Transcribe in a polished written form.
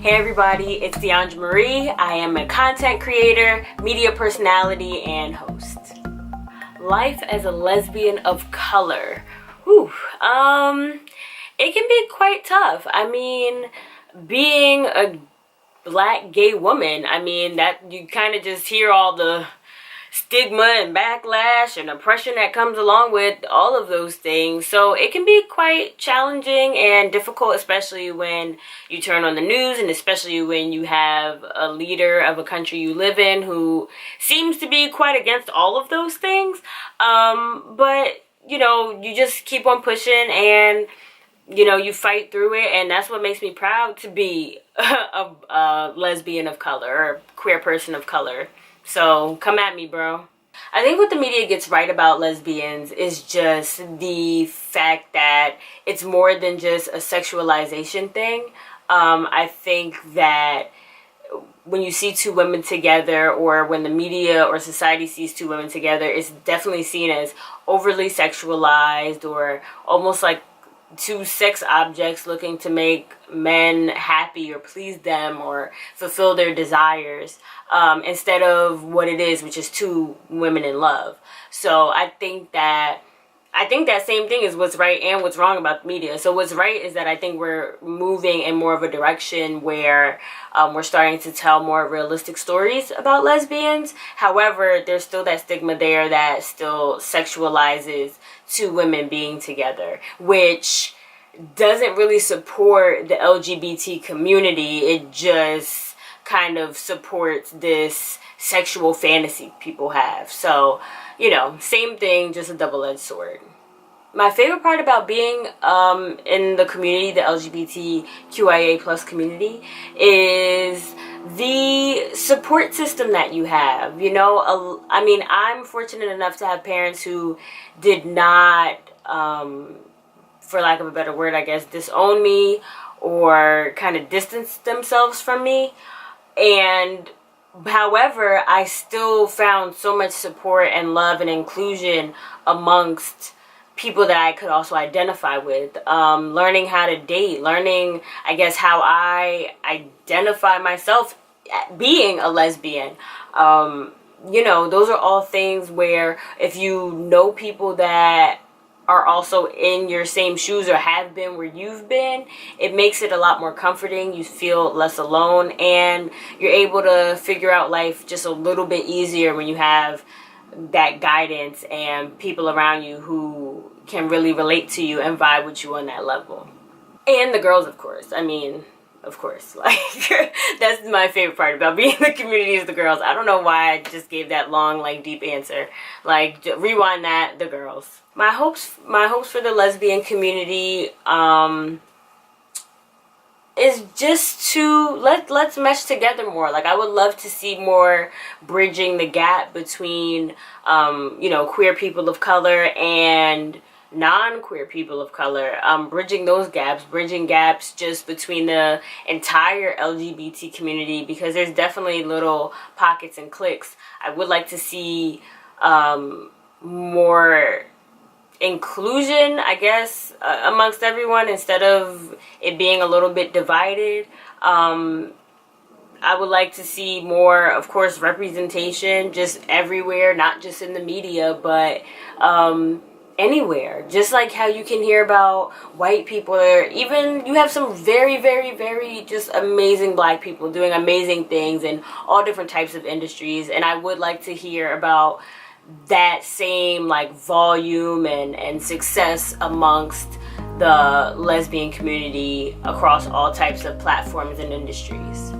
Hey everybody, it's Diandra Marie. I am a content creator, media personality, and host. Life as a lesbian of color. Whew. It can be quite tough. I mean, being a black gay woman, that you kind of just hear all the stigma and backlash and oppression that comes along with all of those things. So it can be quite challenging and difficult, especially when you turn on the news, and especially when you have a leader of a country you live in who seems to be quite against all of those things. But you just keep on pushing, and you fight through it, and that's what makes me proud to be a lesbian of color or queer person of color. So come at me, bro. I think what the media gets right about lesbians is just the fact that it's more than just a sexualization thing. I think that when you see two women together, or when the media or society sees two women together, it's definitely seen as overly sexualized, or almost like two sex objects looking to make men happy or please them or fulfill their desires, instead of what it is, which is two women in love. So I think that same thing is what's right and what's wrong about the media. So what's right is that I think we're moving in more of a direction where we're starting to tell more realistic stories about lesbians. However, there's still that stigma there that still sexualizes two women being together, which doesn't really support the LGBT community. It just kind of supports this sexual fantasy people have. So, same thing, just a double-edged sword. My favorite part about being in the community, the LGBTQIA plus community, is the support system that you have. I'm fortunate enough to have parents who did not, for lack of a better word, I guess, disown me or kind of distance themselves from me. And however, I still found so much support and love and inclusion amongst people that I could also identify with. Learning how to date, learning, I guess, how I identify myself being a lesbian. Those are all things where if you know people that are also in your same shoes or have been where you've been, it makes it a lot more comforting. You feel less alone, and you're able to figure out life just a little bit easier when you have that guidance and people around you who can really relate to you and vibe with you on that level. And the girls, of course. That's my favorite part about being in the community, is the girls. I don't know why I just gave that long, deep answer. Rewind that, the girls. My hopes for the lesbian community is just to let's mesh together more. I would love to see more bridging the gap between queer people of color and non-queer people of color, bridging gaps just between the entire LGBT community, because there's definitely little pockets and cliques. I would like to see more inclusion, I guess, amongst everyone, instead of it being a little bit divided. I would like to see more, of course, representation just everywhere, not just in the media, but anywhere. Just like how you can hear about white people, or even you have some very, very, very just amazing black people doing amazing things in all different types of industries. And I would like to hear about that same volume and success amongst the lesbian community across all types of platforms and industries.